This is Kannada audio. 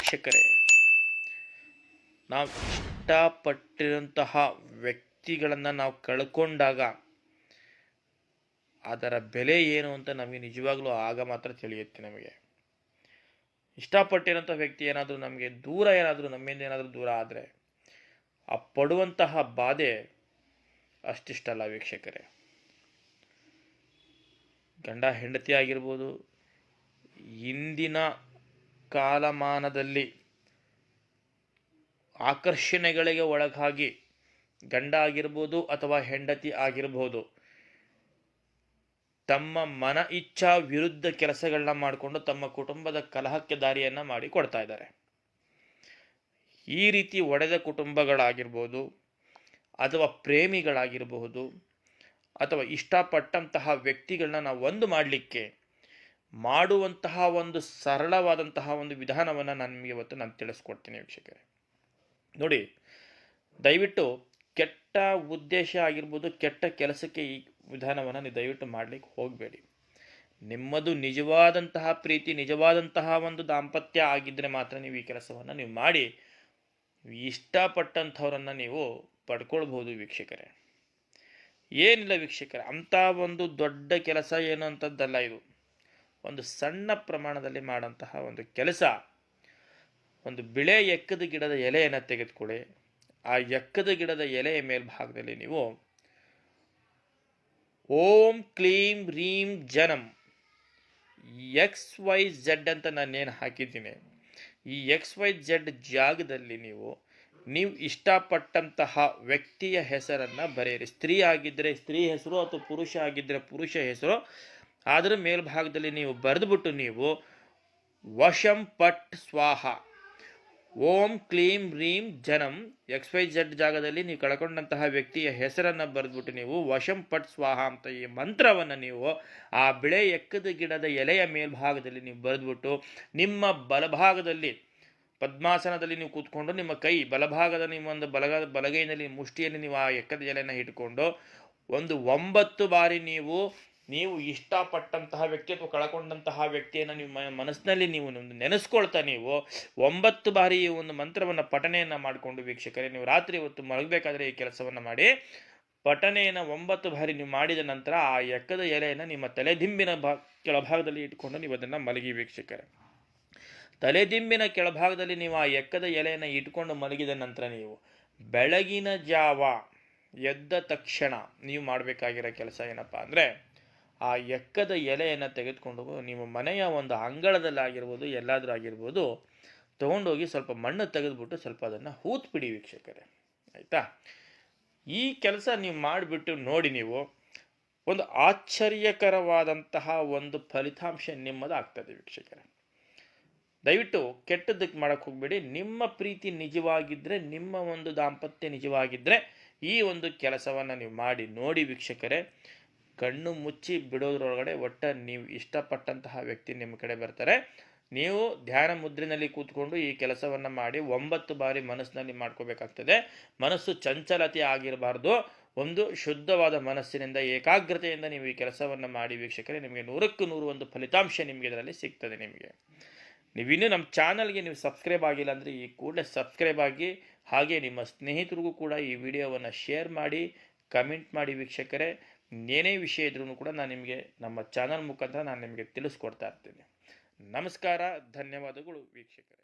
ವೀಕ್ಷಕರೇ, ನಾವು ಇಷ್ಟಪಟ್ಟಿರುವಂತಹ ವ್ಯಕ್ತಿಗಳನ್ನು ನಾವು ಕಳ್ಕೊಂಡಾಗ ಅದರ ಬೆಲೆ ಏನು ಅಂತ ನಮಗೆ ನಿಜವಾಗ್ಲೂ ಆಗ ಮಾತ್ರ ತಿಳಿಯುತ್ತೆ. ನಮಗೆ ಇಷ್ಟಪಟ್ಟಿರೋಂಥ ವ್ಯಕ್ತಿ ಏನಾದರೂ ನಮಗೆ ದೂರ, ಏನಾದರೂ ನಮ್ಮಿಂದ ಏನಾದರೂ ದೂರ ಆದರೆ ಆ ಪಡುವಂತಹ ಬಾಧೆ ಅಷ್ಟಿಷ್ಟಲ್ಲ ವೀಕ್ಷಕರೇ. ಗಂಡ ಹೆಂಡತಿ ಆಗಿರ್ಬೋದು, ಇಂದಿನ ಕಾಲಮಾನದಲ್ಲಿ ಆಕರ್ಷಣೆಗಳಿಗೆ ಒಳಗಾಗಿ ಗಂಡ ಆಗಿರ್ಬೋದು ಅಥವಾ ಹೆಂಡತಿ ಆಗಿರ್ಬೋದು, ತಮ್ಮ ಮನ ಇಚ್ಛಾ ವಿರುದ್ಧ ಕೆಲಸಗಳನ್ನ ಮಾಡಿಕೊಂಡು ತಮ್ಮ ಕುಟುಂಬದ ಕಲಹಕ್ಕೆ ದಾರಿಯನ್ನು ಮಾಡಿ ಕೊಡ್ತಾ ಇದ್ದಾರೆ. ಈ ರೀತಿ ಒಡೆದ ಕುಟುಂಬಗಳಾಗಿರ್ಬೋದು ಅಥವಾ ಪ್ರೇಮಿಗಳಾಗಿರಬಹುದು ಅಥವಾ ಇಷ್ಟಪಟ್ಟಂತಹ ವ್ಯಕ್ತಿಗಳನ್ನ ನಾವು ಒಂದು ಮಾಡಲಿಕ್ಕೆ ಮಾಡುವಂತಹ ಒಂದು ಸರಳವಾದಂತಹ ಒಂದು ವಿಧಾನವನ್ನು ನಾನು ನಿಮಗೆ ಇವತ್ತು ತಿಳಿಸ್ಕೊಡ್ತೀನಿ ವೀಕ್ಷಕರೇ. ನೋಡಿ, ದಯವಿಟ್ಟು ಕೆಟ್ಟ ಉದ್ದೇಶ ಆಗಿರ್ಬೋದು, ಕೆಟ್ಟ ಕೆಲಸಕ್ಕೆ ಈ ವಿಧಾನವನ್ನು ನೀವು ದಯವಿಟ್ಟು ಮಾಡಲಿಕ್ಕೆ ಹೋಗಬೇಡಿ. ನಿಮ್ಮದು ನಿಜವಾದಂತಹ ಪ್ರೀತಿ, ನಿಜವಾದಂತಹ ಒಂದು ದಾಂಪತ್ಯ ಆಗಿದ್ದರೆ ಮಾತ್ರ ನೀವು ಈ ಕೆಲಸವನ್ನು ನೀವು ಮಾಡಿ ಇಷ್ಟಪಟ್ಟಂಥವ್ರನ್ನು ನೀವು ಪಡ್ಕೊಳ್ಬೋದು ವೀಕ್ಷಕರೇ. ಏನಿಲ್ಲ ವೀಕ್ಷಕರೇ, ಅಂಥ ಒಂದು ದೊಡ್ಡ ಕೆಲಸ ಏನು ಅಂಥದ್ದಲ್ಲ ಇದು. ಒಂದು ಸಣ್ಣ ಪ್ರಮಾಣದಲ್ಲಿ ಮಾಡೋಂತಹ ಒಂದು ಕೆಲಸ. ಒಂದು ಬಿಳೆ ಎಕ್ಕದ ಗಿಡದ ಎಲೆಯನ್ನು ತೆಗೆದುಕೊಳ್ಳಿ. ಆ ಎಕ್ಕದ ಗಿಡದ ಎಲೆಯ ಮೇಲ್ಭಾಗದಲ್ಲಿ ನೀವು ಓಂ ಕ್ಲೀಂ ರೀಂ ಜನಂ XYZ ಅಂತ ನಾನೇನು ಹಾಕಿದ್ದೀನಿ, ಈ XYZ ಜಾಗದಲ್ಲಿ ನೀವು ಇಷ್ಟಪಟ್ಟಂತಹ ವ್ಯಕ್ತಿಯ ಹೆಸರನ್ನು ಬರೆಯಿರಿ. ಸ್ತ್ರೀ ಆಗಿದ್ದರೆ ಸ್ತ್ರೀ ಹೆಸರು ಅಥವಾ ಪುರುಷ ಆಗಿದ್ದರೆ ಪುರುಷ ಹೆಸರು. ಅದರ ಮೇಲ್ಭಾಗದಲ್ಲಿ ನೀವು ಬರೆದುಬಿಟ್ಟು ನೀವು ವಶಂ ಪಟ್ ಸ್ವಾಹ, ಓಂ ಕ್ಲೀಂ ರೀಂ ಜನಂ XYZ ಜಾಗದಲ್ಲಿ ನೀವು ಕಳ್ಕೊಂಡಂತಹ ವ್ಯಕ್ತಿಯ ಹೆಸರನ್ನು ಬರೆದ್ಬಿಟ್ಟು ನೀವು ವಶಂ ಪಟ್ ಸ್ವಾಹ ಅಂತ ಈ ಮಂತ್ರವನ್ನು ನೀವು ಆ ಬಿಳೆ ಎಕ್ಕದ ಗಿಡದ ಎಲೆಯ ಮೇಲ್ಭಾಗದಲ್ಲಿ ನೀವು ಬರೆದ್ಬಿಟ್ಟು ನಿಮ್ಮ ಬಲಭಾಗದಲ್ಲಿ ಪದ್ಮಾಸನದಲ್ಲಿ ನೀವು ಕೂತ್ಕೊಂಡು ನಿಮ್ಮ ಕೈ ಬಲಭಾಗದ ನಿಮ್ಮೊಂದು ಬಲಗೈನಲ್ಲಿ ಮುಷ್ಟಿಯಲ್ಲಿ ನೀವು ಆ ಎಕ್ಕದ ಎಲೆಯನ್ನು ಇಟ್ಕೊಂಡು ಒಂದು 9 ಬಾರಿ ನೀವು ಇಷ್ಟಪಟ್ಟಂತಹ ವ್ಯಕ್ತಿ ಅಥವಾ ಕಳ್ಕೊಂಡಂತಹ ವ್ಯಕ್ತಿಯನ್ನು ನೀವು ಮನಸ್ಸಿನಲ್ಲಿ ನೀವು ನೆನೆಸ್ಕೊಳ್ತಾ ನೀವು 9 ಬಾರಿ ಈ ಒಂದು ಮಂತ್ರವನ್ನು ಪಠನೆಯನ್ನು ಮಾಡಿಕೊಂಡು ವೀಕ್ಷಕರೇ, ನೀವು ರಾತ್ರಿ ಹೊತ್ತು ಮಲಗಬೇಕಾದ್ರೆ ಈ ಕೆಲಸವನ್ನು ಮಾಡಿ ಪಠನೆಯನ್ನು 9 ಬಾರಿ ನೀವು ಮಾಡಿದ ನಂತರ ಆ ಎಕ್ಕದ ಎಲೆಯನ್ನು ನಿಮ್ಮ ತಲೆದಿಂಬಿನ ಕೆಳಭಾಗದಲ್ಲಿ ಇಟ್ಕೊಂಡು ನೀವು ಅದನ್ನು ಮಲಗಿ ವೀಕ್ಷಕರೇ. ತಲೆದಿಂಬಿನ ಕೆಳಭಾಗದಲ್ಲಿ ನೀವು ಆ ಎಕ್ಕದ ಎಲೆಯನ್ನು ಇಟ್ಕೊಂಡು ಮಲಗಿದ ನಂತರ ನೀವು ಬೆಳಗಿನ ಜಾವ ಎದ್ದ ತಕ್ಷಣ ನೀವು ಮಾಡಬೇಕಾಗಿರೋ ಕೆಲಸ ಏನಪ್ಪ ಅಂದರೆ, ಆ ಎಕ್ಕದ ಎಲೆಯನ್ನು ತೆಗೆದುಕೊಂಡು ನೀವು ಮನೆಯ ಒಂದು ಅಂಗಳದಲ್ಲಾಗಿರ್ಬೋದು, ಎಲ್ಲಾದರೂ ಆಗಿರ್ಬೋದು, ತೊಗೊಂಡೋಗಿ ಸ್ವಲ್ಪ ಮಣ್ಣು ತೆಗೆದುಬಿಟ್ಟು ಸ್ವಲ್ಪ ಅದನ್ನು ಹೂತ್ಬಿಡಿ ವೀಕ್ಷಕರೇ. ಆಯಿತಾ? ಈ ಕೆಲಸ ನೀವು ಮಾಡಿಬಿಟ್ಟು ನೋಡಿ, ನೀವು ಒಂದು ಆಶ್ಚರ್ಯಕರವಾದಂತಹ ಒಂದು ಫಲಿತಾಂಶ ನಿಮ್ಮದು ಆಗ್ತದೆ ವೀಕ್ಷಕರೇ. ದಯವಿಟ್ಟು ಕೆಟ್ಟದ್ದಕ್ಕೆ ಮಾಡೋಕ್ಕೆ ಹೋಗಬೇಡಿ. ನಿಮ್ಮ ಪ್ರೀತಿ ನಿಜವಾಗಿದ್ದರೆ, ನಿಮ್ಮ ಒಂದು ದಾಂಪತ್ಯ ನಿಜವಾಗಿದ್ದರೆ ಈ ಒಂದು ಕೆಲಸವನ್ನು ನೀವು ಮಾಡಿ ನೋಡಿ ವೀಕ್ಷಕರೇ. ಕಣ್ಣು ಮುಚ್ಚಿ ಬಿಡೋದ್ರೊಳಗಡೆ ನೀವು ಇಷ್ಟಪಟ್ಟಂತಹ ವ್ಯಕ್ತಿ ನಿಮ್ಮ ಕಡೆ ಬರ್ತಾರೆ. ನೀವು ಧ್ಯಾನ ಮುದ್ರೆಯಲ್ಲಿ ಕೂತ್ಕೊಂಡು ಈ ಕೆಲಸವನ್ನು ಮಾಡಿ 9 ಬಾರಿ ಮನಸ್ಸಿನಲ್ಲಿ ಮಾಡ್ಕೋಬೇಕಾಗ್ತದೆ. ಮನಸ್ಸು ಚಂಚಲತೆ ಆಗಿರಬಾರ್ದು. ಒಂದು ಶುದ್ಧವಾದ ಮನಸ್ಸಿನಿಂದ ಏಕಾಗ್ರತೆಯಿಂದ ನೀವು ಈ ಕೆಲಸವನ್ನು ಮಾಡಿ ವೀಕ್ಷಕರೇ, ನಿಮಗೆ 100ಕ್ಕೆ 100 ಒಂದು ಫಲಿತಾಂಶ ನಿಮಗೆ ಇದರಲ್ಲಿ ಸಿಗ್ತದೆ. ನೀವಿನ್ನೂ ನಮ್ಮ ಚಾನಲ್ಗೆ ನೀವು ಸಬ್ಸ್ಕ್ರೈಬ್ ಆಗಿಲ್ಲ ಅಂದರೆ ಈ ಕೂಡಲೇ ಸಬ್ಸ್ಕ್ರೈಬ್ ಆಗಿ, ಹಾಗೆ ನಿಮ್ಮ ಸ್ನೇಹಿತರಿಗೂ ಕೂಡ ಈ ವಿಡಿಯೋವನ್ನು ಶೇರ್ ಮಾಡಿ, ಕಮೆಂಟ್ ಮಾಡಿ ವೀಕ್ಷಕರೇ. ಏನೇ ವಿಷಯ ಇದ್ರೂ ಕೂಡ ನಾನು ನಿಮಗೆ ನಮ್ಮ ಚಾನಲ್ ಮುಖಾಂತರ ನಾನು ನಿಮಗೆ ತಿಳಿಸ್ಕೊಡ್ತಾ ಇರ್ತೀನಿ. ನಮಸ್ಕಾರ, ಧನ್ಯವಾದಗಳು ವೀಕ್ಷಕರೇ.